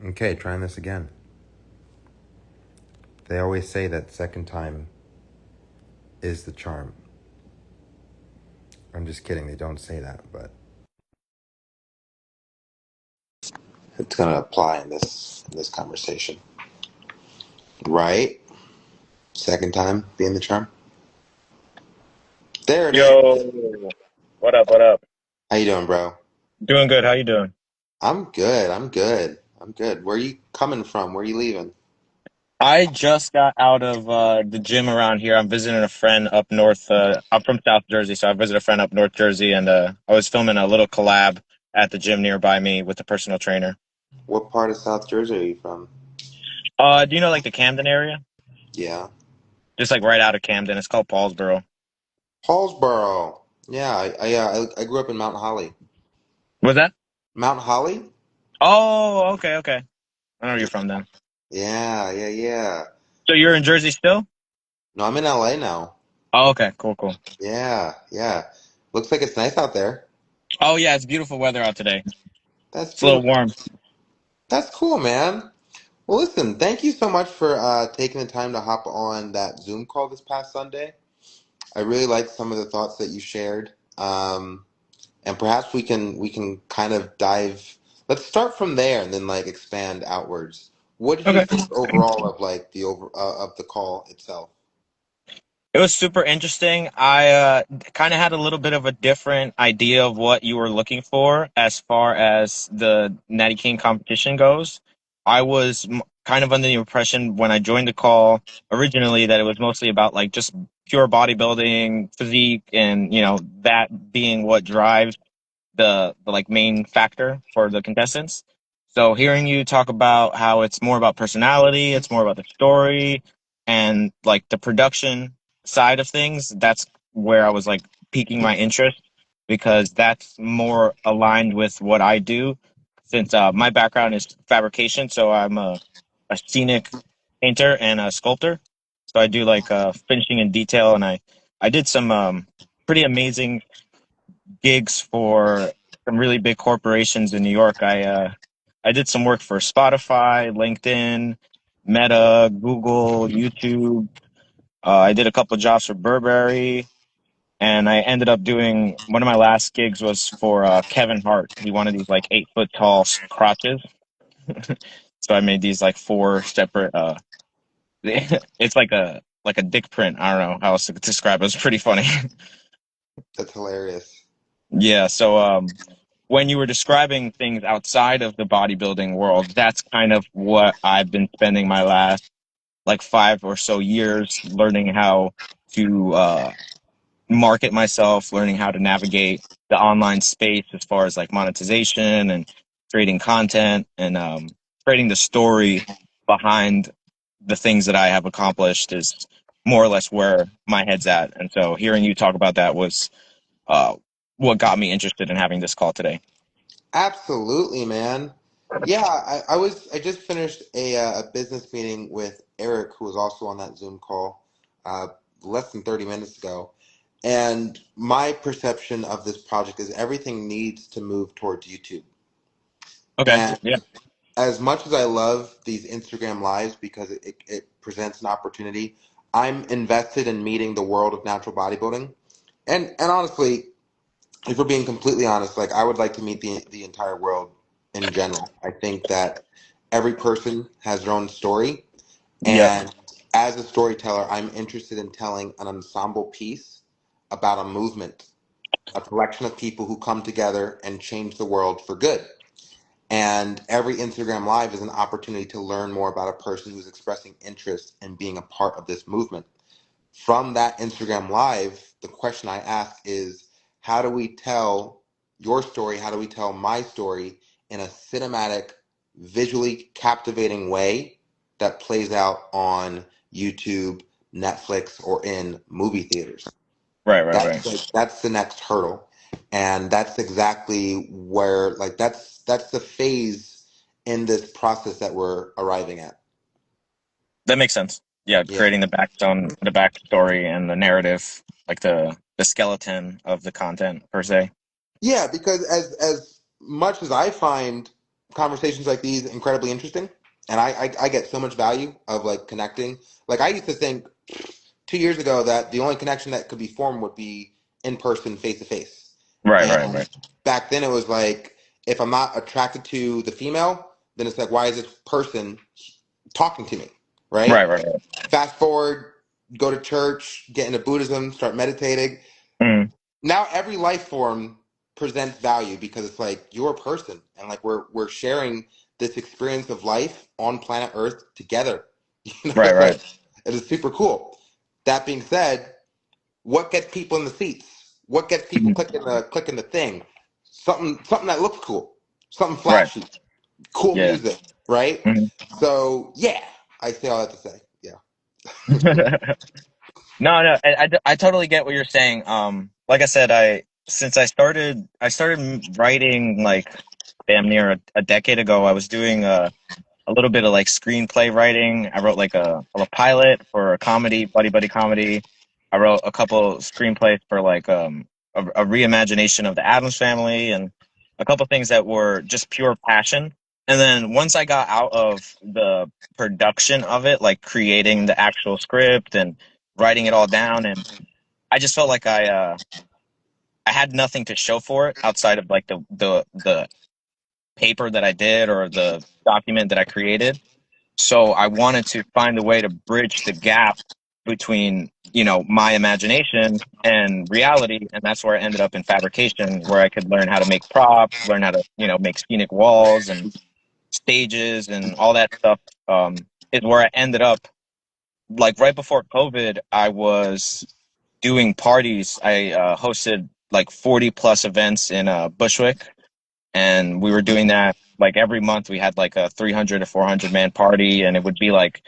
Okay, trying this again. They always say that second time is the charm. I'm just kidding, they don't say that, but it's gonna apply in this conversation. Right? Second time being the charm. There it is. Yo, what up? What up? How you doing, bro? Doing good. How you doing? I'm good. I'm good. I'm good. Where are you coming from? Where are you leaving? I just got out of the gym around here. I'm visiting a friend up north. I'm from South Jersey, so I visited a friend up North Jersey, and I was filming a little collab at the gym nearby me with a personal trainer. What part of South Jersey are you from? Do you know like the Camden area? Yeah. Just like right out of Camden. It's called Paulsboro. Paulsboro. Yeah, I grew up in Mount Holly. Was that? Mount Holly? Oh, okay, okay. I know where you're from then. Yeah. So you're in Jersey still? No, I'm in LA now. Oh, okay, cool, cool. Yeah. Looks like it's nice out there. Oh yeah, it's beautiful weather out today. That's It's a little beautiful. warm. That's cool, man. Well, listen, thank you so much for taking the time to hop on that Zoom call this past Sunday. I really liked some of the thoughts that you shared, and perhaps we can kind of dive. Let's start from there and then like expand outwards. What did you Okay. think overall of like the over of the call itself? It was super interesting. I kind of had a little bit of a different idea of what you were looking for as far as the Natty King competition goes. I was kind of under the impression when I joined the call originally that it was mostly about like just pure bodybuilding, physique, and that being what drives the like main factor for the contestants. So hearing you talk about how it's more about personality, it's more about the story and like the production side of things, that's where I was like piquing my interest because that's more aligned with what I do since my background is fabrication. So I'm a scenic painter and a sculptor. So I do like finishing in detail and I did some pretty amazing gigs for some really big corporations in New York. I did some work for Spotify, LinkedIn, Meta, Google, YouTube. I did a couple of jobs for Burberry, and I ended up doing one of my last gigs was for Kevin Hart. He wanted these like 8 foot tall crotches, so I made these like four separate. It's like a dick print. I don't know how else to describe it. It was pretty funny. That's hilarious. Yeah, so when you were describing things outside of the bodybuilding world, that's kind of what I've been spending my last like 5 or so years learning how to market myself, learning how to navigate the online space as far as like monetization and creating content and creating the story behind the things that I have accomplished is more or less where my head's at. And so hearing you talk about that was uh, what got me interested in having this call today. Absolutely, man. Yeah, I just finished a business meeting with Eric, who was also on that Zoom call, uh, less than 30 minutes ago. And my perception of this project is everything needs to move towards YouTube. Okay. And Yeah. as much as I love these Instagram lives because it presents an opportunity, I'm invested in meeting the world of natural bodybuilding. And honestly, if we're being completely honest, like I would like to meet the entire world in general. I think that every person has their own story, Yep. and as a storyteller, I'm interested in telling an ensemble piece about a movement, a collection of people who come together and change the world for good. And every Instagram live is an opportunity to learn more about a person who's expressing interest in being a part of this movement. From that Instagram live, the question I ask is, how do we tell your story? How do we tell my story in a cinematic, visually captivating way that plays out on YouTube, Netflix, or in movie theaters? Right, right, That's right. like that's the next hurdle. And that's exactly where like that's the phase in this process that we're arriving at. That makes sense. Yeah, Yeah. creating the backstone, the backstory, and the narrative, like the skeleton of the content per se. Yeah, because as much as I find conversations like these incredibly interesting, and I get so much value of like connecting. Like I used to think 2 years ago that the only connection that could be formed would be in person, face to face. Right, right, And right, back then it was like if I'm not attracted to the female, then it's like why is this person talking to me, right? right, right, right. Fast forward, go to church, get into Buddhism, start meditating. Mm, Now every life form presents value because it's like you're a person and like we're sharing this experience of life on planet Earth together. You know, right, like right. it is super cool. That being said, what gets people in the seats? What gets people Mhm. clicking the thing? Something that looks cool, something Right. flashy, cool Yeah. music, right? Mhm. So yeah, I say all that to say, yeah. No, no, I totally get what you're saying. Like I said, since I started writing like damn near a decade ago. I was doing a little bit of like screenplay writing. I wrote like a pilot for a comedy, buddy comedy. I wrote a couple screenplays for like a reimagination of the Addams Family and a couple things that were just pure passion. And then once I got out of the production of it, like creating the actual script and writing it all down, and I just felt like I had nothing to show for it outside of like the paper that I did or the document that I created. So I wanted to find a way to bridge the gap between, my imagination and reality. And that's where I ended up in fabrication, where I could learn how to make props, learn how to, make scenic walls and stages and all that stuff. Is where I ended up. Like right before COVID, I was doing parties. I hosted like 40 plus events in Bushwick, and we were doing that like every month. We had like a 300 to 400 man party, and it would be like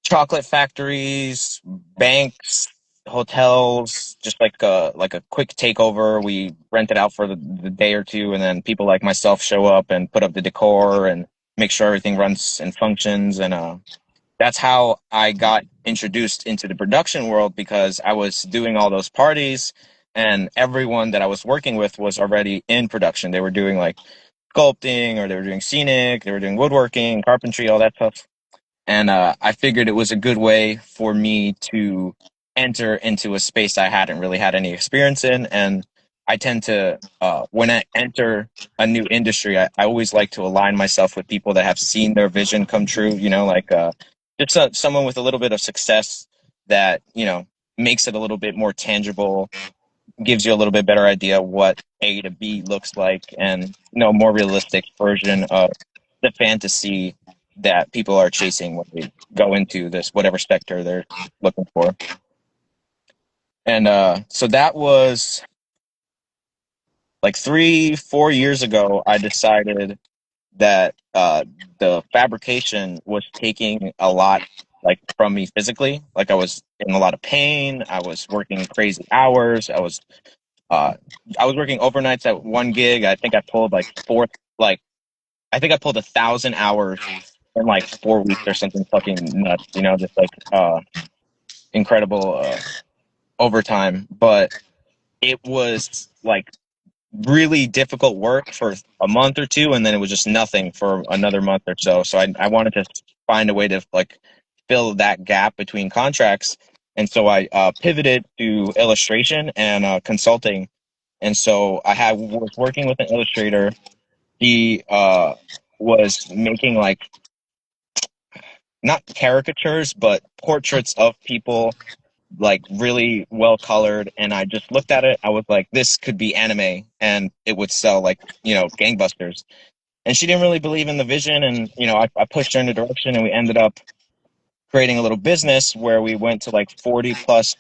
chocolate factories, banks, hotels, just like a quick takeover. We rent it out for the day or two, and then people like myself show up and put up the decor and make sure everything runs and functions. And that's how I got introduced into the production world, because I was doing all those parties, and everyone that I was working with was already in production. They were doing like sculpting, or they were doing scenic, they were doing woodworking, carpentry, all that stuff. And I figured it was a good way for me to enter into a space I hadn't really had any experience in. And I tend to, when I enter a new industry, I always like to align myself with people that have seen their vision come true, like just someone with a little bit of success that, makes it a little bit more tangible, gives you a little bit better idea what A to B looks like, and more realistic version of the fantasy that people are chasing when they go into this whatever sector they're looking for. And so that was like 3 4 years ago. I decided that the fabrication was taking a lot like from me physically. Like I was in a lot of pain. I was working crazy hours. Uh, I was working overnights at one gig. I think I pulled like like I think I pulled 1,000 hours in like 4 weeks or something fucking nuts. Just like incredible overtime. But it was like really difficult work for a month or two, and then it was just nothing for another month or so. So I wanted to find a way to like fill that gap between contracts, and so I pivoted to illustration and consulting. And so was working with an illustrator. He was making like not caricatures, but portraits of people, like really well colored. And I just looked at it. I was like, this could be anime, and it would sell like gangbusters. And she didn't really believe in the vision, and I pushed her in the direction, and we ended up creating a little business where we went to like 40 plus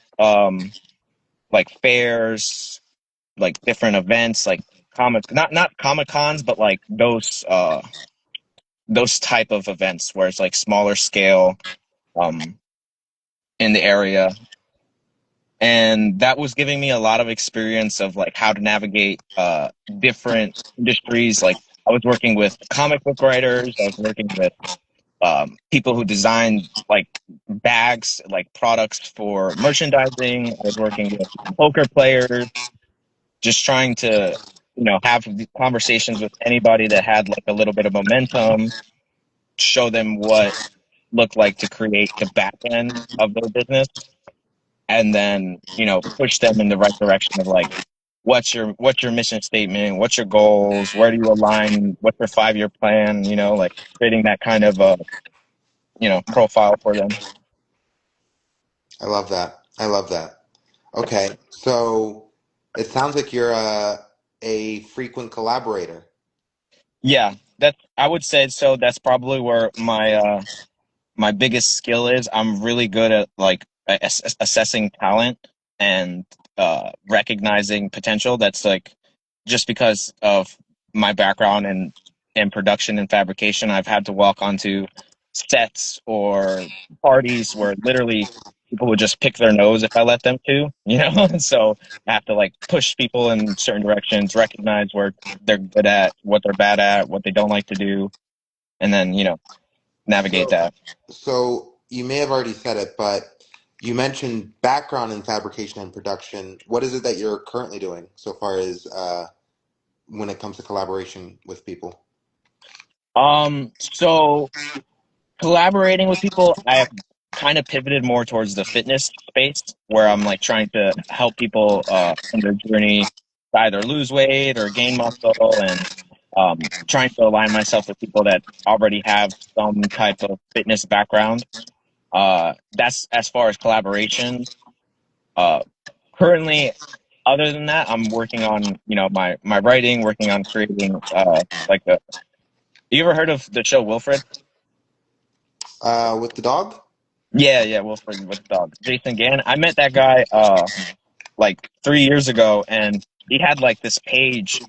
like fairs, like different events, like not comic cons, but like those type of events where it's like smaller scale um in the area. And that was giving me a lot of experience of like how to navigate different industries. Like I was working with comic book writers, I was working with people who design like bags, like products for merchandising. I was working with poker players, just trying to have these conversations with anybody that had like a little bit of momentum, show them what looked like to create the back end of their business, and then push them in the right direction of like what's your mission statement, what's your goals, where do you align, what's your 5-year plan, like creating that kind of profile for them. I love that. I love that. Okay, so it sounds like you're a frequent collaborator. Yeah, I would say so. That's probably where my biggest skill is. I'm really good at like assessing talent and recognizing potential. That's like just because of my background in production and fabrication. I've had to walk onto sets or parties where literally people would just pick their nose if I let them to. And so I have to like push people in certain directions, recognize where they're good at, what they're bad at, what they don't like to do, and then navigate So, that. so you may have already said it, but you mentioned background in fabrication and production. What is it that you're currently doing so far as when it comes to collaboration with people? So collaborating with people, I have kind of pivoted more towards the fitness space where I'm like trying to help people in their journey to either lose weight or gain muscle, and trying to align myself with people that already have some type of fitness background. That's as far as collaboration. Uh, Currently, other than that, I'm working on my writing, working on creating like a. You ever heard of the show Wilfred? With the dog? Yeah, yeah, Wilfred with the dog. Jason Gann. I met that guy like 3 years ago, and he had like this page.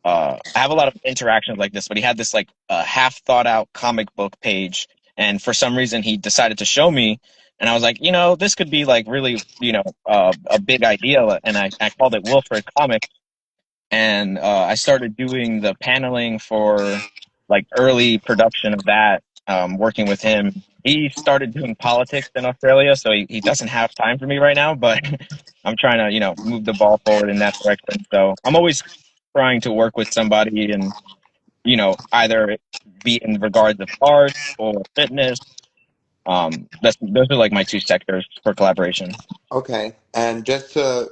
I have a lot of interactions like this, but he had this like half thought out comic book page, and for some reason he decided to show me, and I was like, this could be like really, a big idea, and I called it Wilfred Comics, and I started doing the paneling for like early production of that, working with him. He started doing politics in Australia, so he doesn't have time for me right now, but I'm trying to, move the ball forward in that direction. So I'm always trying to work with somebody and, either be in regards of art or fitness. Those are like my two sectors for collaboration. Okay. And just to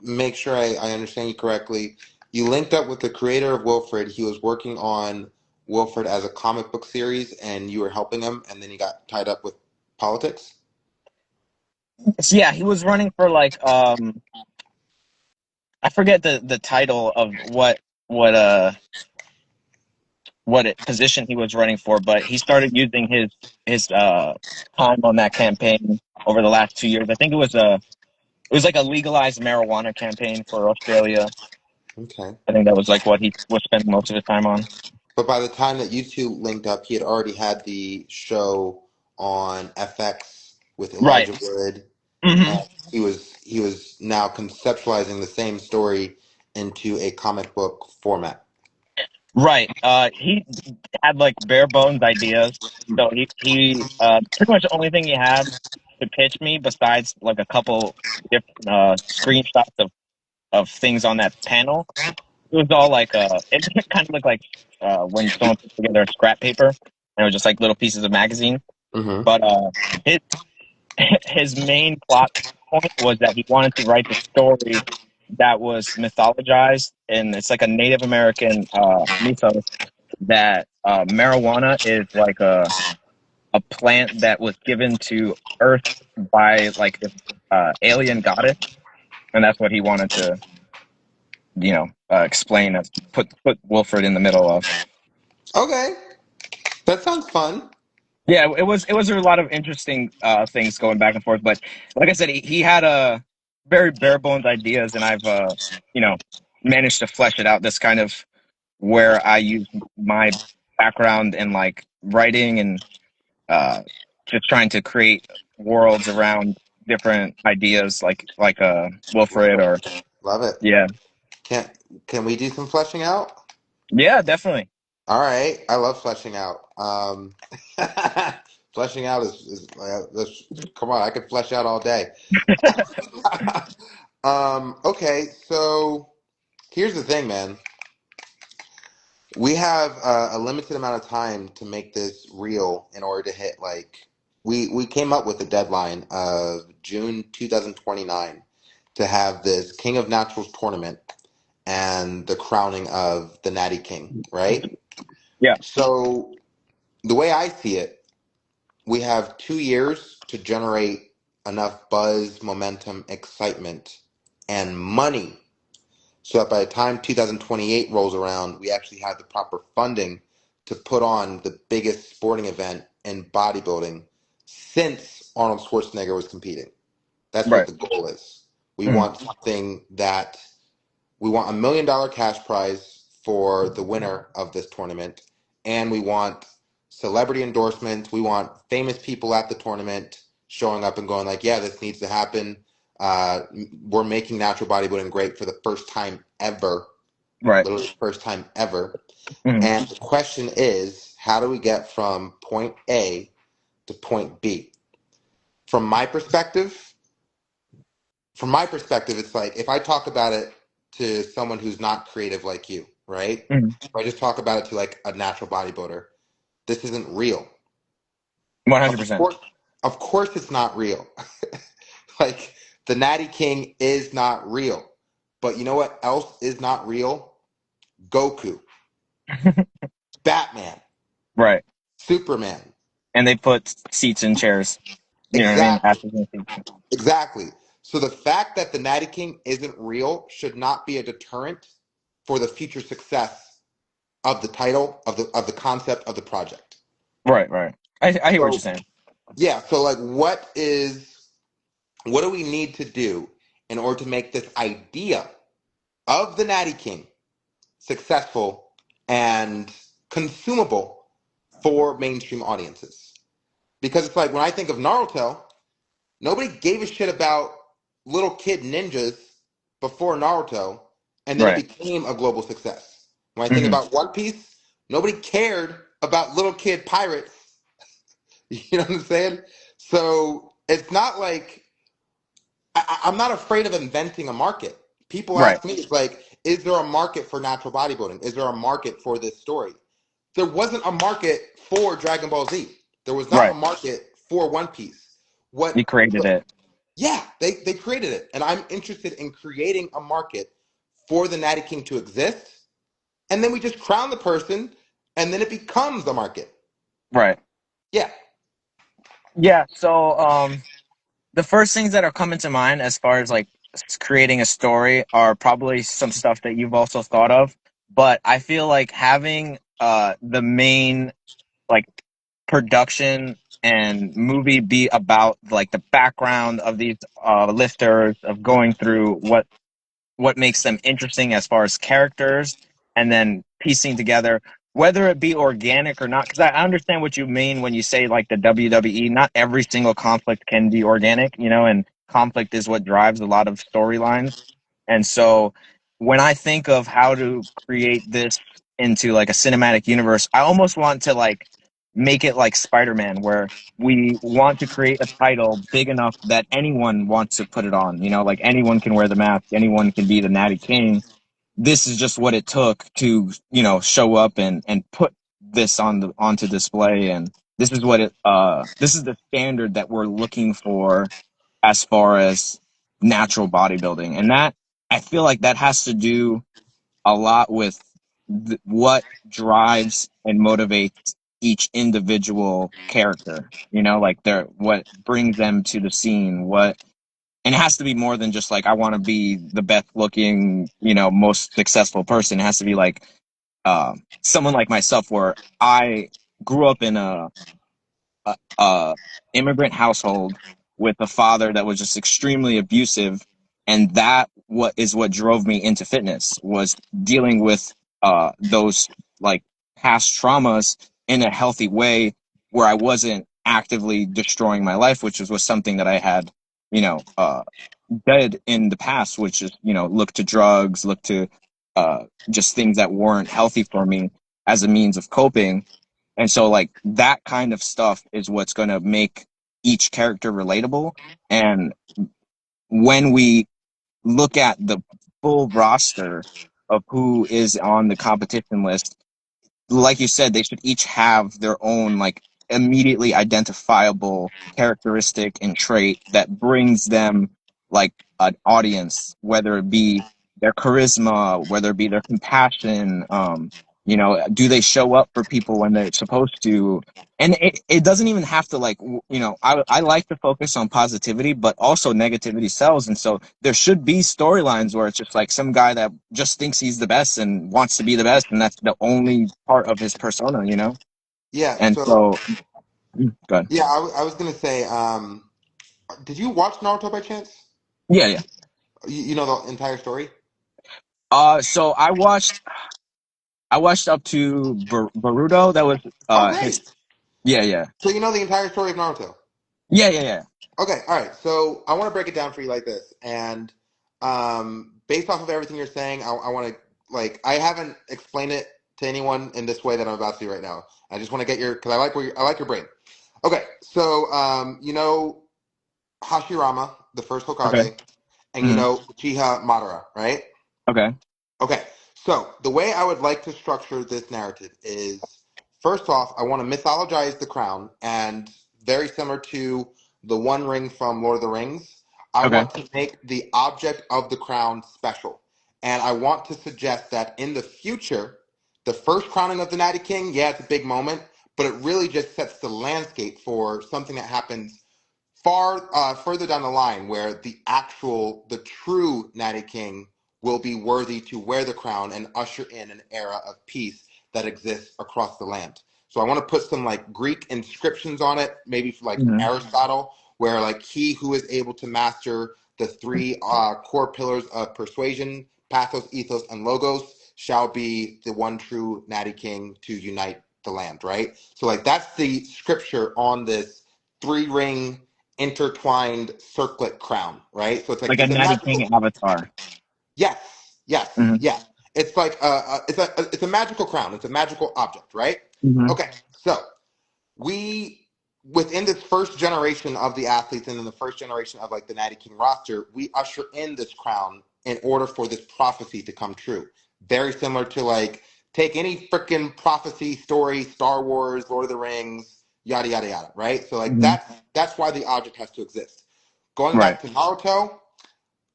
make sure I understand you correctly, you linked up with the creator of Wilfred. He was working on Wilfred as a comic book series, and you were helping him, and then he got tied up with politics. So yeah, he was running for like I forget the title of what uh position he was running for, but he started using his time on that campaign over the last 2 years. I think it was like a legalized marijuana campaign for Australia. Okay. I think that was like what he was spending most of his time on. But by the time that you two linked up, he had already had the show on FX with Right. Elijah Wood, Hmm. and he was now conceptualizing the same story into a comic book format. Right. He had like bare bones ideas. So he pretty much the only thing he had to pitch me, besides like a couple different screenshots of things on that panel, it was all like it kind of looked like when someone put together a scrap paper, and it was just like little pieces of magazine. Mm-hmm. But his his main plot point was that he wanted to write the story that was mythologized, and it's like a Native American mythos that marijuana is like a plant that was given to Earth by like this alien goddess, and that's what he wanted to explain, put Wilfred in the middle of. Okay, that sounds fun. Yeah, it was a lot of interesting things going back and forth, but like I said, he had a very bare bones ideas, and I've you know managed to flesh it out. That's kind of where I use my background in like writing and uh, just trying to create worlds around different ideas, like Love Wilfred or it. Love it. yeah, Can can we do some fleshing out? yeah, definitely. All right, I love fleshing out. Fleshing out come on, I could flesh out all day. Okay, so here's the thing, man. We have a limited amount of time to make this real in order to hit we came up with a deadline of June 2029 to have this King of Naturals tournament and the crowning of the Natty King, right? Yeah. So the way I see it, we have 2 years to generate enough buzz, momentum, excitement, and money so that by the time 2028 rolls around, we actually have the proper funding to put on the biggest sporting event in bodybuilding since Arnold Schwarzenegger was competing. That's what Right. the goal is. We Mhm. want something that we want $1 million cash prize for the winner of this tournament, and we want celebrity endorsements. We want famous people at the tournament showing up and going like, "Yeah, this needs to happen. Uh, we're making natural bodybuilding great for the first time ever, Right. literally first time ever." Mhm. And the question is, how do we get from point A to point B? From my perspective, from my perspective, it's like if I talk about it to someone who's not creative like you, right? Mhm. If I just talk about it to like a natural bodybuilder, this isn't real. Of 100%. course, of course, it's not real. Like the Natty King is not real. But you know what else is not real? Goku, Batman, Right. Superman. And they put seats in chairs. You know what I mean? Exactly. After the seats. Exactly. So the fact that the Natty King isn't real should not be a deterrent for the future success of the title of the concept of the project. Right. Right. I hear what you're So saying. yeah, so like what do we need to do in order to make this idea of the Natty King successful and consumable for mainstream audiences? Because it's like when I think of Naruto, nobody gave a shit about little kid ninjas before Naruto, and then it Right. became a global success. When I think Hmm. about One Piece, nobody cared about little kid pirates. You know what I'm saying? So it's not like I'm not afraid of inventing a market. People Right. ask me, it's like, is there a market for natural bodybuilding? Is there a market for this story? There wasn't a market for Dragon Ball Z. There was not a Right. market for One Piece. You created it. Yeah, they created it. And I'm interested in creating a market for the Natty King to exist. And then we just crown the person and then it becomes a market. Right. Yeah. Yeah. So, the first things that are coming to mind as far as like creating a story are probably some stuff that you've also thought of. But I feel like having the main like production and movie be about like the background of these lifters of going through what makes them interesting as far as characters, and then piecing together whether it be organic or not. Because I understand what you mean when you say like the WWE. Not every single conflict can be organic, you know, and conflict is what drives a lot of storylines. And so when I think of how to create this into like a cinematic universe, I almost want to like make it like Spider-Man, where we want to create a title big enough that anyone wants to put it on. You know, like anyone can wear the mask, anyone can be the Natty King. This is just what it took to, you know, show up and put this on the onto display. And this is what it this is the standard that we're looking for as far as natural bodybuilding. And that, I feel like that has to do a lot with what drives and motivates each individual character, you know, like their what brings them to the scene, what, and it has to be more than just like I want to be the best looking, you know, most successful person. It has to be like someone like myself, where I grew up in a immigrant household with a father that was just extremely abusive, and that what is what drove me into fitness, was dealing with those like past traumas in a healthy way, where I wasn't actively destroying my life, which was something that I had, you know, did in the past, which is, you know, look to drugs, look to just things that weren't healthy for me as a means of coping. And so, like, that kind of stuff is what's going to make each character relatable. And when we look at the full roster of who is on the competition list, like you said, they should each have their own like immediately identifiable characteristic and trait that brings them like an audience, whether it be their charisma, whether it be their compassion, do they show up for people when they're supposed to? And it doesn't even have to like I like to focus on positivity, but also negativity sells. And so there should be storylines where it's just like some guy that just thinks he's the best and wants to be the best, and that's the only part of his persona. Yeah. And So so good. yeah, I was gonna say, did you watch Naruto by chance? Yeah, yeah. You know the entire story? So I watched up to Baruto. That was Oh, his. great. Yeah, yeah. So you know the entire story of Naruto? Yeah, yeah, yeah. Okay, all right. So I want to break it down for you like this, and based off of everything you're saying, I want to like I haven't explained it to anyone in this way that I'm about to do right now. I just want to get your because I like your brain. Okay, so you know Hashirama, the first Okay. Hokage, and you Hmm. know Uchiha Madara, right? Okay. Okay, so the way I would like to structure this narrative is first off, I want to mythologize the crown, and very similar to the One Ring from Lord of the Rings, I Okay. want to make the object of the crown special. And I want to suggest that in the future, the first crowning of the Natty King, yeah, it's a big moment, but it really just sets the landscape for something that happens further down the line where the true Natty King will be worthy to wear the crown and usher in an era of peace that exists across the land. So I want to put some like Greek inscriptions on it, maybe for like Hmm. Aristotle, where like he who is able to master the three core pillars of persuasion, pathos, ethos, and logos shall be the one true Natty King to unite the land, right? So like that's the scripture on this three ring intertwined circlet crown, right? So it's like Like a it's a Natty magical. King avatar. Yes, yes, Hmm. yes. It's like it's a magical crown. It's a magical object, right? Hmm. Okay, so we within this first generation of the athletes and in the first generation of like the Natty King roster, we usher in this crown in order for this prophecy to come true. Very similar to like take any freaking prophecy story, Star Wars, Lord of the Rings, yada yada yada, right? So like Hmm. that's why the object has to exist. Going Right. back to Naruto,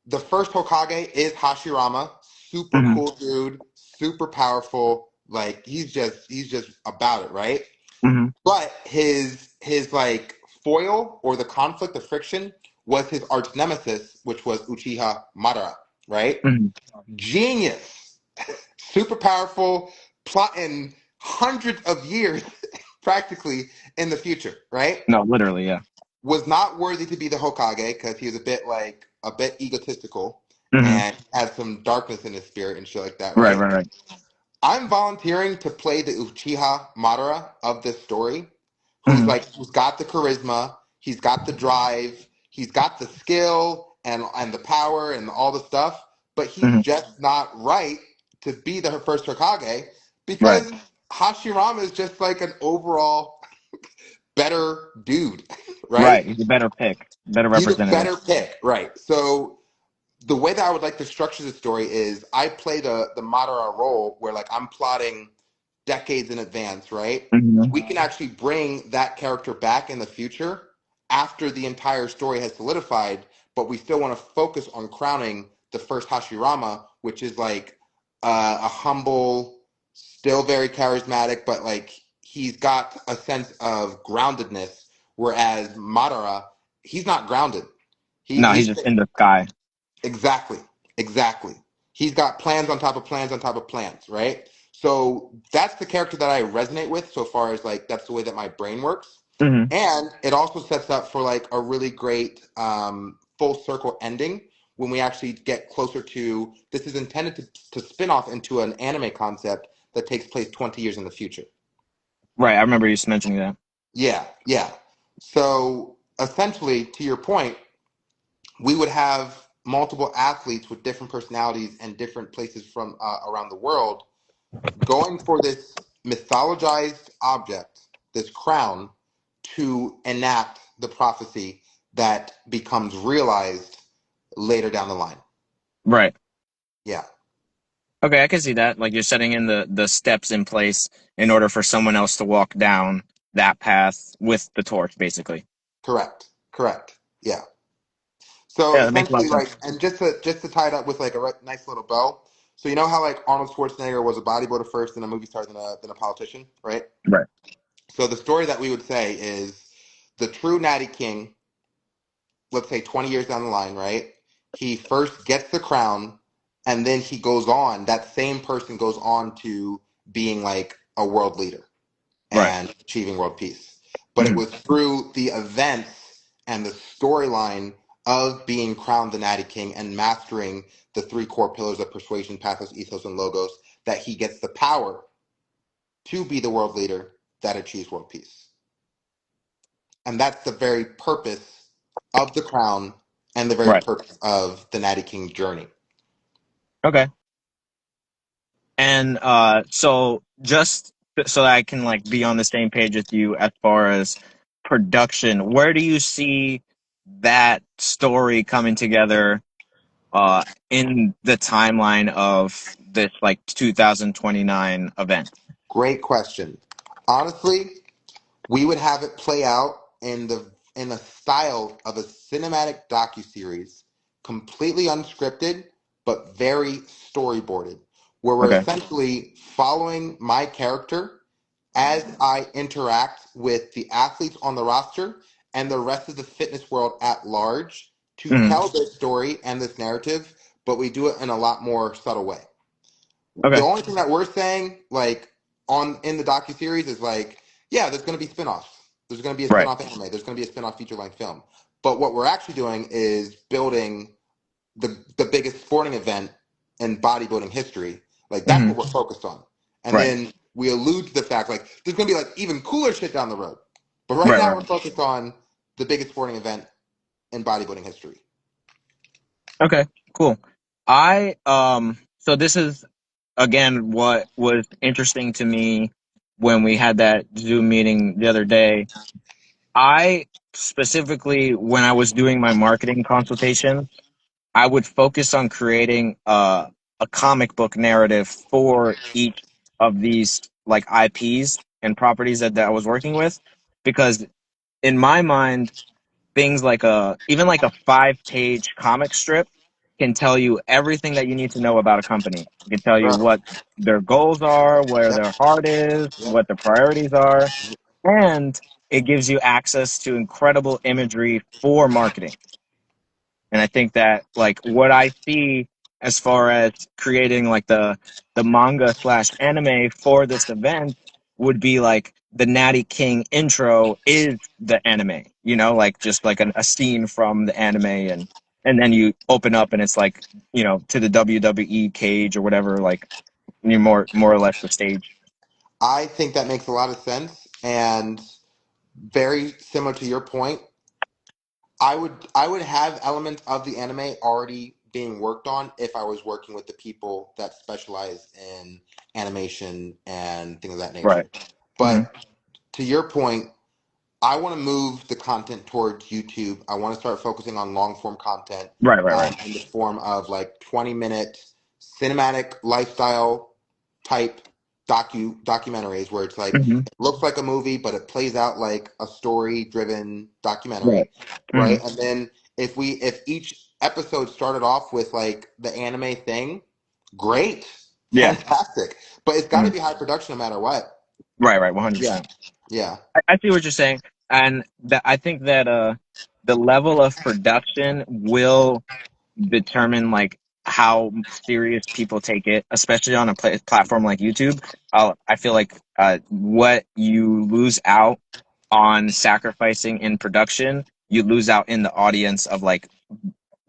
the first Hokage is Hashirama. Super Hmm. cool dude, super powerful. Like he's just about it, right? Hmm. But his like foil or the conflict, the friction, was his arch nemesis, which was Uchiha Madara, right? Hmm. Genius, super powerful, plotting hundreds of years practically in the future, right? No, literally, yeah. Was not worthy to be the Hokage because he was a bit egotistical Hmm. and had some darkness in his spirit and shit like that, Right, right? right, right. I'm volunteering to play the Uchiha Madara of this story, Hmm. who's got the charisma, he's got the drive, he's got the skill and the power and all the stuff, but he's Hmm. just not right to be the first Hokage Right. because Hashirama is just like an overall better dude, right? Right. He's a better pick, better He's a representative. better pick, right? So the way that I would like to structure the story is I play the Madara role where like I'm plotting decades in advance, right? Hmm. We can actually bring that character back in the future after the entire story has solidified, but we still want to focus on crowning the first Hashirama, which is like a humble, still very charismatic, but like he's got a sense of groundedness, whereas Madara, he's not grounded. No, he's He's just in the sky. exactly, exactly. He's got plans on top of plans on top of plans, right? So that's the character that I resonate with so far as like that's the way that my brain works. Hmm. And it also sets up for like a really great full circle ending when we actually get closer to this is intended to spin off into an anime concept that takes place 20 years in the future. Right. I remember you mentioning that. Yeah, yeah. So essentially, to your point, we would have multiple athletes with different personalities and different places from around the world going for this mythologized object, this crown, to enact the prophecy that becomes realized later down the line. Right. Yeah. Okay, I can see that. Like you're setting in the steps in place in order for someone else to walk down that path with the torch, basically. Correct. Correct. Yeah. So Yeah, that makes a lot essentially, of sense. like, and just to tie it up with like a nice little bow. So you know how like Arnold Schwarzenegger was a bodybuilder first, then a movie star, then a politician, right? Right. So the story that we would say is the true Natty King, let's say 20 years down the line, right? He first gets the crown and then he goes on, that same person goes on to being like a world leader Right. and achieving world peace. But it Hmm. was through the events and the storyline of being crowned the Natty King and mastering the three core pillars of persuasion, pathos, ethos, and logos that he gets the power to be the world leader that achieves world peace. And that's the very purpose of the crown and the very Right. purpose of the Natty King journey. Okay. And so just so that I can like be on the same page with you as far as production, where do you see that story coming together in the timeline of this like 2029 event? Great question. Honestly, we would have it play out in the style of a cinematic docuseries, completely unscripted but very storyboarded, where we're Okay. essentially following my character as I interact with the athletes on the roster and the rest of the fitness world at large to Hmm. tell this story and this narrative, but we do it in a lot more subtle way. The Okay. only thing that we're saying, like on in the docu series, is like, yeah, there's going to be spinoffs. There's going to be a Right. spinoff anime. There's going to be a spinoff feature length film. But what we're actually doing is building the biggest sporting event in bodybuilding history. Like that's Hmm. what we're focused on. And Right. then we allude to the fact like there's going to be like even cooler shit down the road. But right Right. now Right. we're focused on the biggest sporting event in bodybuilding history. Okay. Cool. I so this is again what was interesting to me when we had that Zoom meeting the other day. I specifically, when I was doing my marketing consultation, I would focus on creating a comic book narrative for each of these like IPs and properties that I was working with, because in my mind, things like a even like a 5-page comic strip can tell you everything that you need to know about a company. It can tell you Bro, what their goals are, where yep, their heart is, yep. what their priorities are, and it gives you access to incredible imagery for marketing. And I think that like what I see as far as creating like the manga slash anime for this event would be like the Natty King intro is the anime, like just like a scene from the anime, and then you open up and it's like, to the WWE cage or whatever, like you more or less the stage. I think that makes a lot of sense and very similar to your point. I would have elements of the anime already being worked on if I was working with the people that specialize in animation and things of that Right. nature. Hmm. But to your point, I want to move the content towards YouTube. I want to start focusing on long form content Right, right, right. in the form of like 20-minute cinematic lifestyle type documentaries where it's like Hmm. it looks like a movie, but it plays out like a story driven Right. documentary, Hmm. right? And then if each episode started off with like the anime thing, great, Yeah. fantastic. But it's got to Mhm. be high production no matter what. Right, right, Yeah, 100%. yeah. I see what you're saying, and I think that the level of production will determine like how serious people take it, especially on a platform like YouTube. I feel like what you lose out on sacrificing in production, you lose out in the audience of like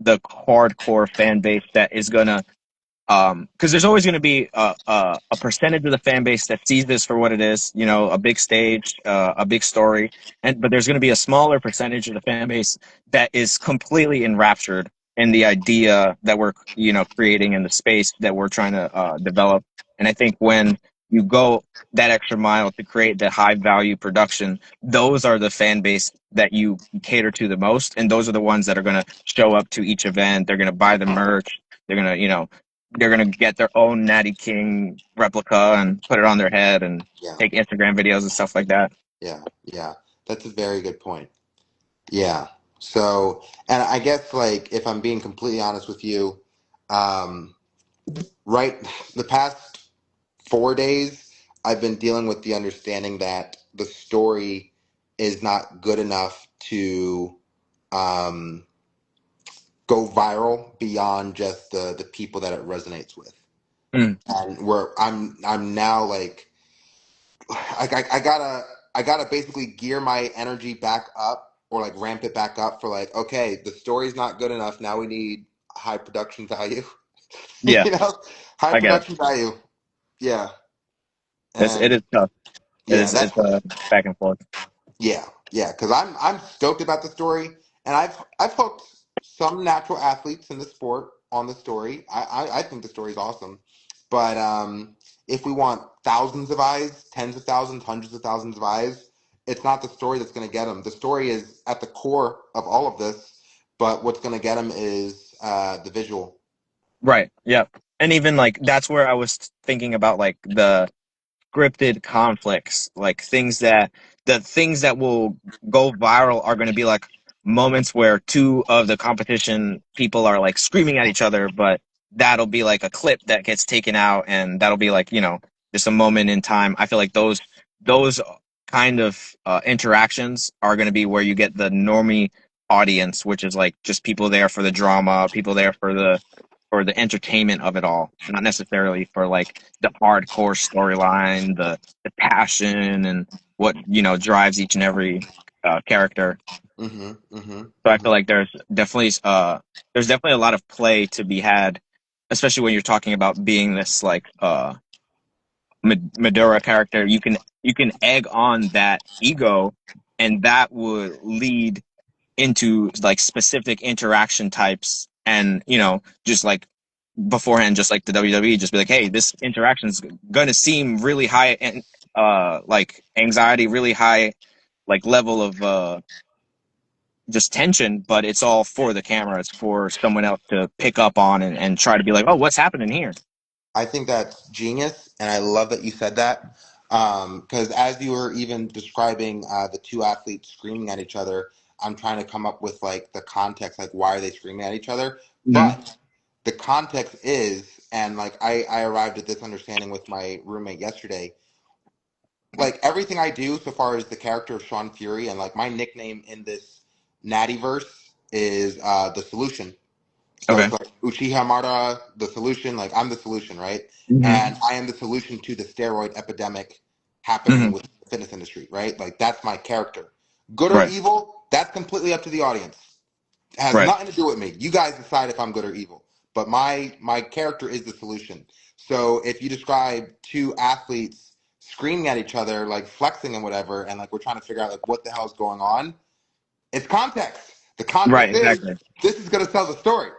the hardcore fan base that is gonna because there's always going to be a percentage of the fan base that sees this for what it is, a big stage, a big story, but there's going to be a smaller percentage of the fan base that is completely enraptured in the idea that we're, creating in the space that we're trying to develop. And I think when you go that extra mile to create the high value production, those are the fan base that you cater to the most, and those are the ones that are going to show up to each event. They're going to buy the merch. They're going to, they're gonna get their own Natty King replica and put it on their head and Yeah, take Instagram videos and stuff like that. yeah, yeah. That's a very good point. Yeah. So, and I guess like if I'm being completely honest with you, um, right, the past 4 days, I've been dealing with the understanding that the story is not good enough to um, go viral beyond just the people that it resonates with. Mm, And where I'm now like I gotta basically gear my energy back up or like ramp it back up for like, okay, the story's not good enough. Now we need high production value. yeah, You know, high I get it. production value. Yeah. It And is tough. yeah, It's that's back and forth. yeah, yeah, because I'm stoked about the story, and I've hooked some natural athletes in the sport on the story. I think the story is awesome, but if we want thousands of eyes, tens of thousands, hundreds of thousands of eyes, it's not the story that's going to get them. The story is at the core of all of this, but what's going to get them is the visual. Right. Yeah. And even like that's where I was thinking about like the scripted conflicts, like things that will go viral are going to be like moments where two of the competition people are like screaming at each other, but that'll be like a clip that gets taken out, and that'll be like, just a moment in time. I feel like those kind of interactions are going to be where you get the normie audience, which is like just people there for the drama, people there for the entertainment of it all, not necessarily for like the hardcore storyline, the passion, and what drives each and every character. Mm-hmm. Mm-hmm. So I Mm-hmm. feel like there's definitely a lot of play to be had, especially when you're talking about being this like Madura character. You can egg on that ego, and that would lead into like specific interaction types, and just like beforehand, just like the WWE, just be like, hey, this interaction is going to seem really high, and like anxiety, really high, like level of just tension, but it's all for the camera. It's for someone else to pick up on, and try to be like, oh, what's happening here? I think that's genius, and I love that you said that. Because as you were even describing the two athletes screaming at each other, I'm trying to come up with like the context, like why are they screaming at each other? Mm-hmm. But the context is, and like I arrived at this understanding with my roommate yesterday. Like everything I do so far as the character of Shaun Fury, and like my nickname in this Natty verse is the solution. So Okay. it's like Uchiha Mara, the solution, like I'm the solution, right? Mm-hmm. And I am the solution to the steroid epidemic happening Mm-hmm. with the fitness industry, right? Like that's my character. Good or Right. evil, that's completely up to the audience. It has Right. nothing to do with me. You guys decide if I'm good or evil. But my character is the solution. So if you describe two athletes screaming at each other, like flexing and whatever, and like we're trying to figure out like what the hell's going on, it's context. The Right. context is Exactly. this is gonna tell the story.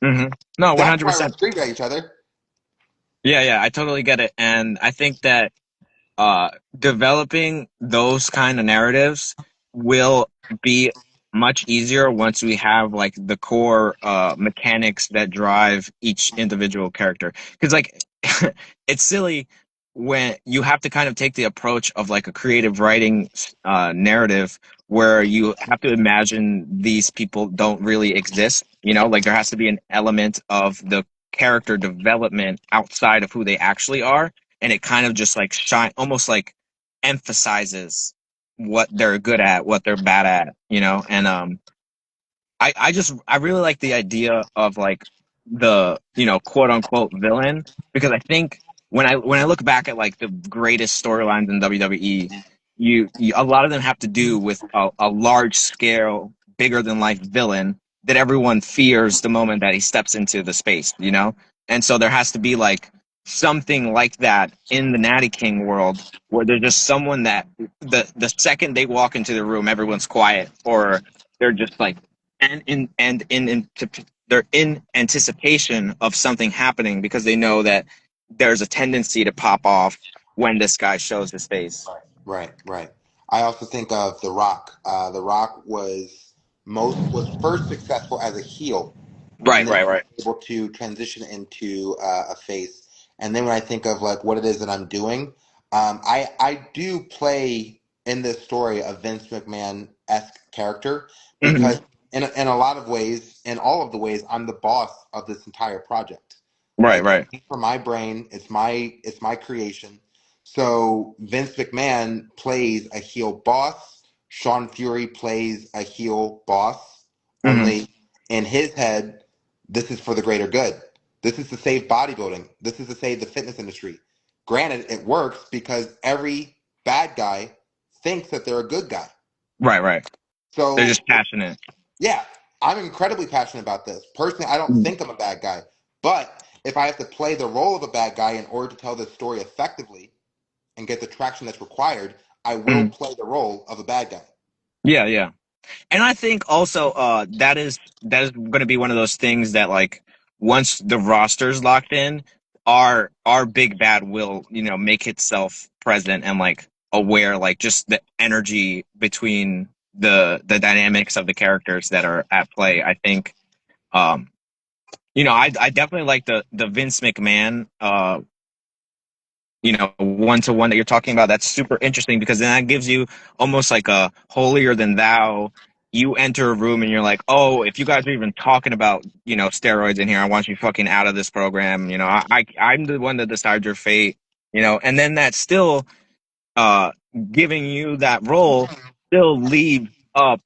Mm-hmm. No, one That's hundred why we're percent. screaming at each other. Yeah. Yeah. I totally get it, and I think that uh, developing those kind of narratives will be much easier once we have like the core mechanics that drive each individual character. Because like it's silly when you have to kind of take the approach of like a creative writing narrative where you have to imagine these people don't really exist. Like there has to be an element of the character development outside of who they actually are, and it kind of just like shine, almost like emphasizes what they're good at, what they're bad at, and I really like the idea of like the quote unquote villain, because I think when I look back at like the greatest storylines in WWE, a lot of them have to do with a large scale, bigger than life villain that everyone fears the moment that he steps into the space, and so there has to be like something like that in the Natty King world, where there's just someone that the second they walk into the room, everyone's quiet, or they're just like they're in anticipation of something happening because they know that there's a tendency to pop off when this guy shows his face. Right, right. I also think of The Rock. The Rock was first successful as a heel Right, and then right, right. able to transition into a face. And then when I think of like what it is that I'm doing, I do play in this story a Vince McMahon esque character Hmm. because in a lot of ways, in all of the ways, I'm the boss of this entire project. Right, Like it right. came from my brain. It's my creation. So Vince McMahon plays a heel boss. Shaun Fury plays a heel boss. Hmm. Only in his head, this is for the greater good. This is to save bodybuilding. This is to save the fitness industry. Granted, it works because every bad guy thinks that they're a good guy. Right, right. They're So just passionate. yeah, I'm incredibly passionate about this. Personally, I don't think I'm a bad guy. But if I have to play the role of a bad guy in order to tell this story effectively and get the traction that's required, I will Mhm. play the role of a bad guy. Yeah, yeah. And I think also that is going to be one of those things that like once the roster's locked in, our big bad will, make itself present and like aware, like just the energy between the dynamics of the characters that are at play. I think um I definitely like the Vince McMahon one to one that you're talking about. That's super interesting because then that gives you almost like a holier than thou. You enter a room and you're like, oh, if you guys are even talking about, steroids in here, I want you fucking out of this program. I'm the one that decides your fate, and then that still uh, giving you that role still leaves up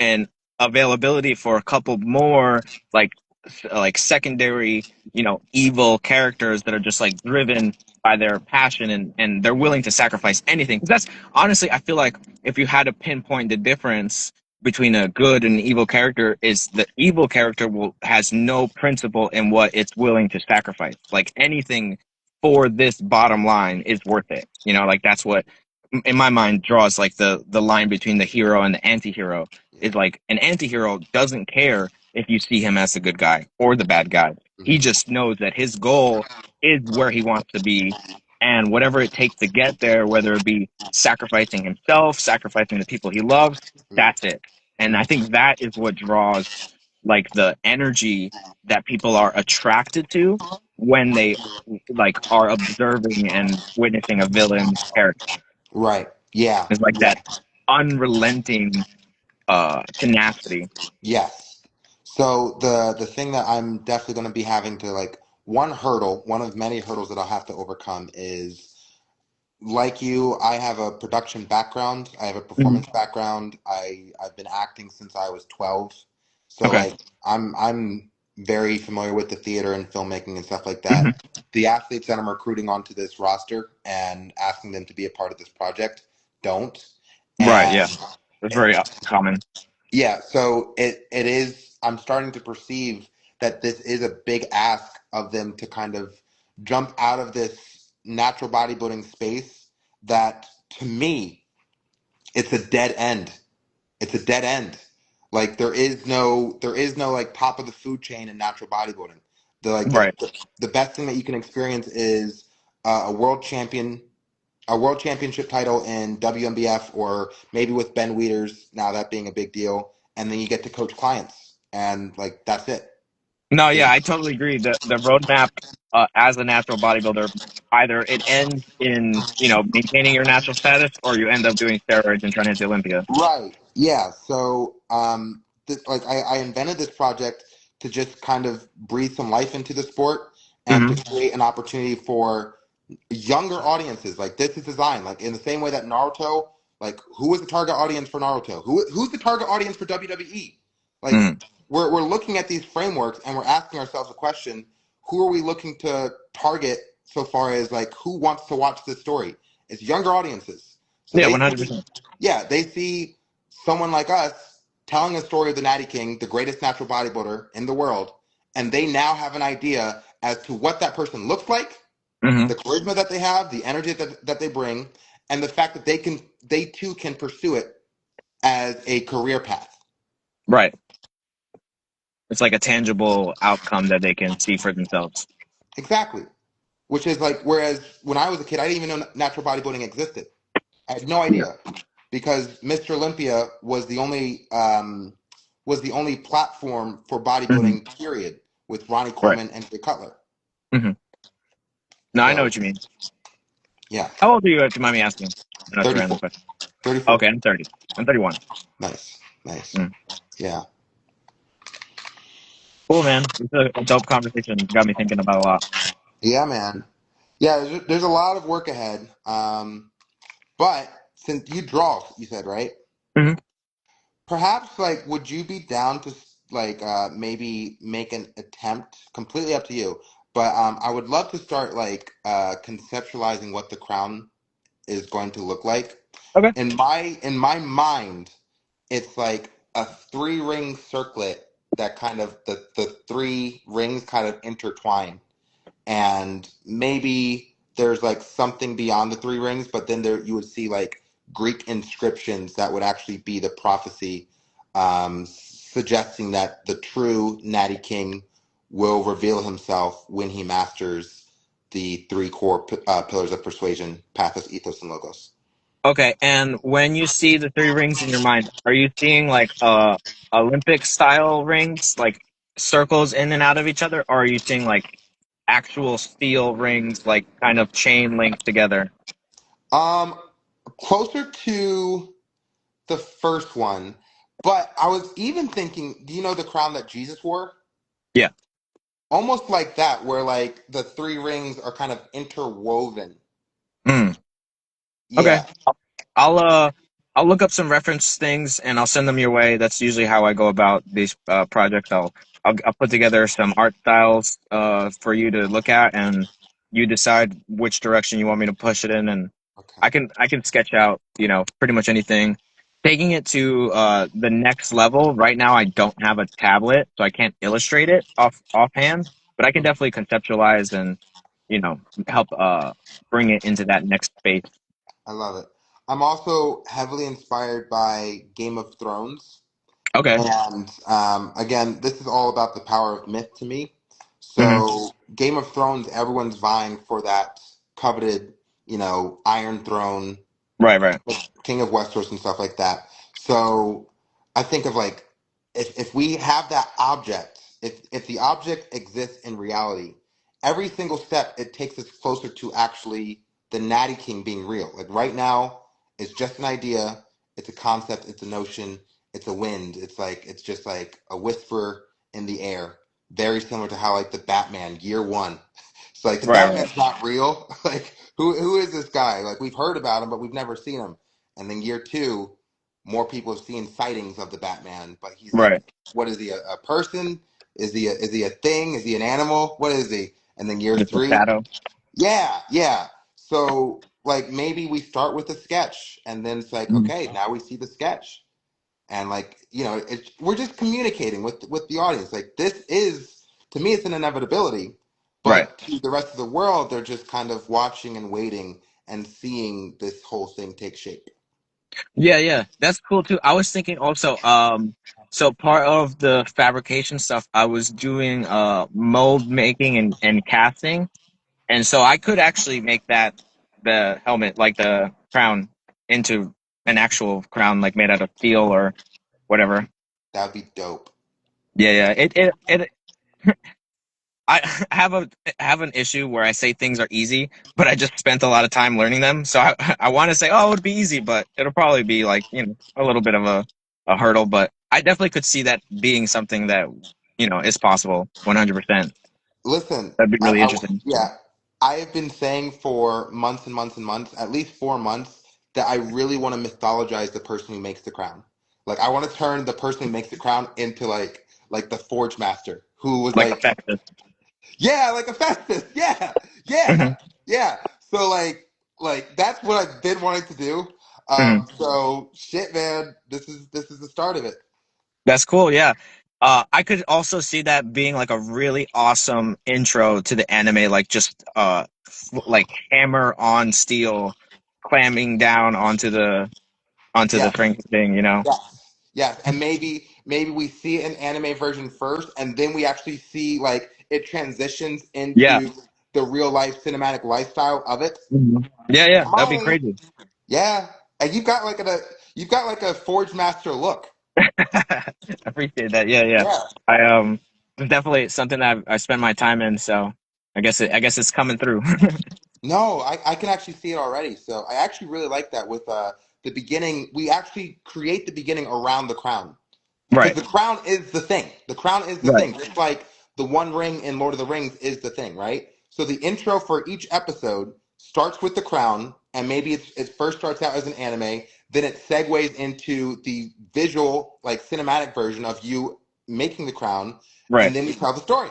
an availability for a couple more like like secondary, evil characters that are just like driven by their passion and they're willing to sacrifice anything. 'Cause that's honestly, I feel like if you had to pinpoint the difference between a good and evil character is the evil character will has no principle in what it's willing to sacrifice. Like anything for this bottom line is worth it. Like that's what in my mind draws like the line between the hero and the anti-hero Yeah. is like an anti-hero doesn't care if you see him as the good guy or the bad guy. He Hmm. just knows that his goal is where he wants to be and whatever it takes to get there, whether it be sacrificing himself, sacrificing the people he loves, that's it. And I think that is what draws like the energy that people are attracted to when they like are observing and witnessing a villain character. Right. Yeah. It's like Yeah. that unrelenting tenacity. Yes. So the thing that I'm definitely going to be having to like one of many hurdles that I'll have to overcome is like you, I have a production background. I have a Mhm. performance background. I've been acting since I was 12. So Okay. like I'm very familiar with the theater and filmmaking and stuff like Hmm. that. The athletes that I'm recruiting onto this roster and asking them to be a part of this project don't. Right. Yeah. And That's very common. yeah, so it is. I'm starting to perceive that this is a big ask of them to kind of jump out of this natural bodybuilding space that to me it's a dead end. It's a dead end. Like there is no like top of the food chain in natural bodybuilding. The like Right. the best thing that you can experience is a world champion a world championship title in WMBF or maybe with Ben Wieters, now that being a big deal, and then you get to coach clients and like that's it. No, yeah, There's, I totally agree. The roadmap as a natural bodybuilder, either it ends in maintaining your natural status, or you end up doing steroids and trying to hit the Olympia. right. Yeah. So like I invented this project to just kind of breathe some life into the sport and to Hmm. create an opportunity for younger audiences. Like this is designed like in the same way that Naruto, like who was the target audience for Naruto? Who's the target audience for WWE? Like Hmm. we're looking at these frameworks and we're asking ourselves a question: who are we looking to target so far as like who wants to watch this story? It's younger audiences. So Yeah, they one hundred see, percent. yeah, they see someone like us telling a story of the Natty King, the greatest natural bodybuilder in the world, and they now have an idea as to what that person looks like, Hmm. the charisma that they have, the energy that they bring, and the fact that they too can pursue it as a career path. Right. It's like a tangible outcome that they can see for themselves. Exactly. Which is like, whereas when I was a kid, I didn't even know natural bodybuilding existed. I had no Yeah. idea because Mr. Olympia was the only was the only platform for Hmm. bodybuilding, period, with Ronnie Right. Coleman and Jay Cutler. Hmm. No, I know So what you mean. yeah, How old are you, if you mind me asking? I know it's a random 34, question. 34. Okay, I'm 30. I'm 31. Nice, nice. Mm. Yeah, Cool, man. It's a dope conversation. Got me thinking about a lot. yeah, man. Yeah, there's a lot of work ahead. But since you draw, you said, right? Hmm. Perhaps like, would you be down to like maybe make an attempt? Completely up to you. But I would love to start like conceptualizing what the crown is going to look like. Okay. In my mind, it's like a three ring circlet that kind of the three rings kind of intertwine, and maybe there's like something beyond the three rings, but then there you would see like Greek inscriptions that would actually be the prophecy, suggesting that the true Natty King will reveal himself when he masters the three core pillars of persuasion: pathos, ethos, and logos. Okay. And when you see the three rings in your mind, are you seeing like Olympic style rings, like circles in and out of each other, or are you seeing like actual steel rings, like kind of chain linked together? Um, Closer to the first one, but I was even thinking, do you know the crown that Jesus wore? Yeah. Almost like that, where like the three rings are kind of interwoven. Mm. Okay. Yeah. I'll I'll look up some reference things and I'll send them your way. That's usually how I go about these projects. I'll put together some art styles for you to look at, and you decide which direction you want me to push it in, and Okay. I can sketch out, pretty much anything. Taking it to the next level. Right now I don't have a tablet, so I can't illustrate it offhand, but I can Mhm. definitely conceptualize and, you know, help bring it into that next space. I love it. I'm also heavily inspired by Game of Thrones. Okay. And again, this is all about the power of myth to me. Hmm. So, Game of Thrones, everyone's vying for that coveted, Iron Throne, Right, right. King of Westeros and stuff like that. So I think of like, if we have that object, if the object exists in reality, every single step it takes us closer to actually the Natty King being real. Like right now, it's just an idea, it's a concept, it's a notion, it's a wind. It's just like a whisper in the air. Very similar to how like the Batman year one. It's like the Right, right. Batman's not real. Like who is this guy? Like we've heard about him, but we've never seen him. And then year two, more people have seen sightings of the Batman, but he's like, Right. what is he? A person? Is he a thing? Is he an animal? What is he? And then year Just a three, shadow. yeah, yeah. So like maybe we start with a sketch, and then it's like, Mhm. okay, now we see the sketch, and like we're just communicating with the audience. Like this is to me, it's an inevitability, Right. but to the rest of the world, they're just kind of watching and waiting and seeing this whole thing take shape. Yeah, yeah. That's cool too. I was thinking also, so part of the fabrication stuff, I was doing mold making and casting. And so I could actually make that the helmet, like the crown, into an actual crown, like made out of steel or whatever. That'd be dope. Yeah, yeah. It I have an issue where I say things are easy, but I just spent a lot of time learning them. So I want to say, oh, it would be easy, but it'll probably be like, a little bit of a hurdle. But I definitely could see that being something that, is possible 100%. Listen, That'd be really interesting. yeah, I have been saying for months and months and months, at least 4 months, that I really want to mythologize the person who makes the crown. Like I want to turn the person who makes the crown into like the forge master who was Like like, effective. yeah, like a Festus, yeah, yeah, Hmm. yeah. So like that's what I've been wanting to do. Hmm. So shit, man, this is the start of it. That's cool. Yeah. I could also see that being like a really awesome intro to the anime, like just like hammer on steel, clamming down onto the Yeah. Frank thing. Yes, yes, and maybe we see an anime version first, and then we actually see like it transitions Yeah. into the real life cinematic lifestyle of it. Mhm. Yeah, yeah, Come that'd be on, crazy. yeah, and you've got like a Forge Master look. I appreciate that. Yeah, yeah. Yeah. It's definitely something that I spend my time in. So I guess it's coming through. No, I can actually see it already. So I actually really like that with the beginning. We actually create the beginning around the crown because Right, the crown is the thing. The crown is the right, thing. Just like the One Ring in Lord of the Rings is the thing, right? So the intro for each episode starts with the crown, and maybe it first starts out as an anime, then it segues into the visual, like cinematic version of you making the crown, right. and then you tell the story.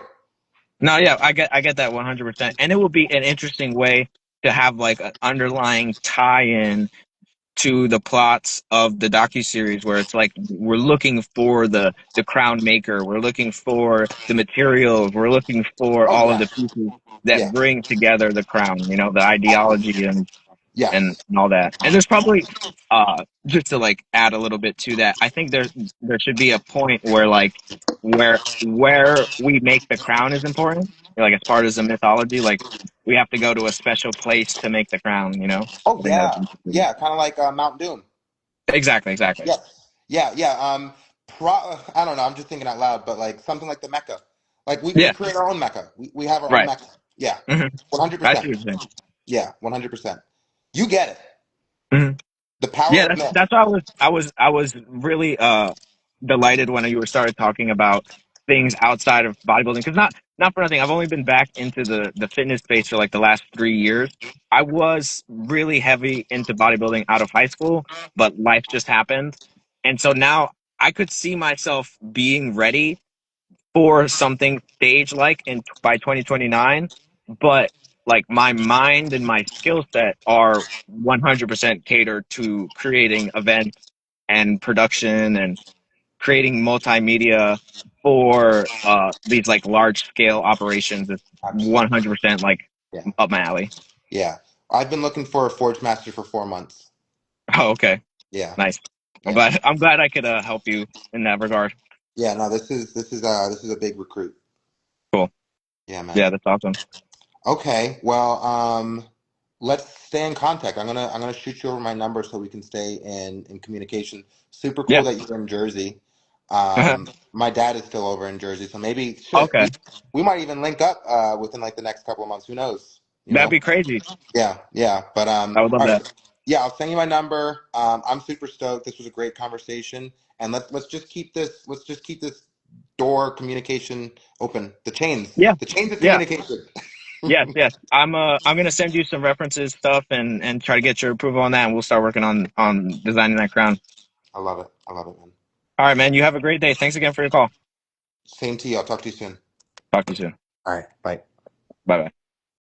No, yeah, I get that 100%. And it would be an interesting way to have like an underlying tie-in to the plots of the docuseries where it's like we're looking for the crown maker, we're looking for the materials, we're looking for Oh all of yeah, the pieces that yeah, bring together the crown, you know, the ideology and yes. all that. And there's probably just to like add a little bit to that, I think there should be a point where like where we make the crown is important. Like as part of the mythology, like we have to go to a special place to make the crown, you know? Oh I think that's yeah, interesting. yeah, kind of like Mount Doom. Exactly, exactly. Yes, yeah, yeah. I don't know. I'm just thinking out loud, but like something like the Mecca, like we Yeah, create our own Mecca. We have our own right. Mecca. Yeah, Hmm. one hundred I see percent. what you're Yeah, 100%. You get it. saying. The power Yeah, of myth. that's why I was really delighted when you were started talking about things outside of bodybuilding because not for nothing I've only been back into the fitness space for like the last 3 years. I was really heavy into bodybuilding out of high school, but life just happened, and so now I could see myself being ready for something stage like in by 2029, but like my mind and my skill set are 100% catered to creating events and production and creating multimedia for these like large scale operations is Absolutely. 100% like Yeah, up my alley. yeah. I've been looking for a Forge Master for 4 months. Oh, okay, Yeah, nice. yeah, I'm glad I could help you in that regard. yeah. No, this is a big recruit. Cool. Yeah, Yeah, man. that's awesome. Okay, well, let's stay in contact. I'm gonna shoot you over my number so we can stay in communication. Super cool Yeah. that you're in Jersey. My dad is still over in Jersey, so maybe shit, Okay, we might even link up within like the next couple of months. Who knows? You that'd know? be crazy. Yeah, yeah. But I would love all that. right. Yeah, I'll send you my number. I'm super stoked. This was a great conversation, and let's just keep this door communication open. Yeah. The chains of Yeah. communication. Yes, yes. I'm gonna send you some references stuff and try to get your approval on that and we'll start working on designing that crown. I love it. I love it, man. All right, man. You have a great day. Thanks again for your call. Same to you. I'll talk to you soon. Talk to you soon. All right. Bye. Bye bye.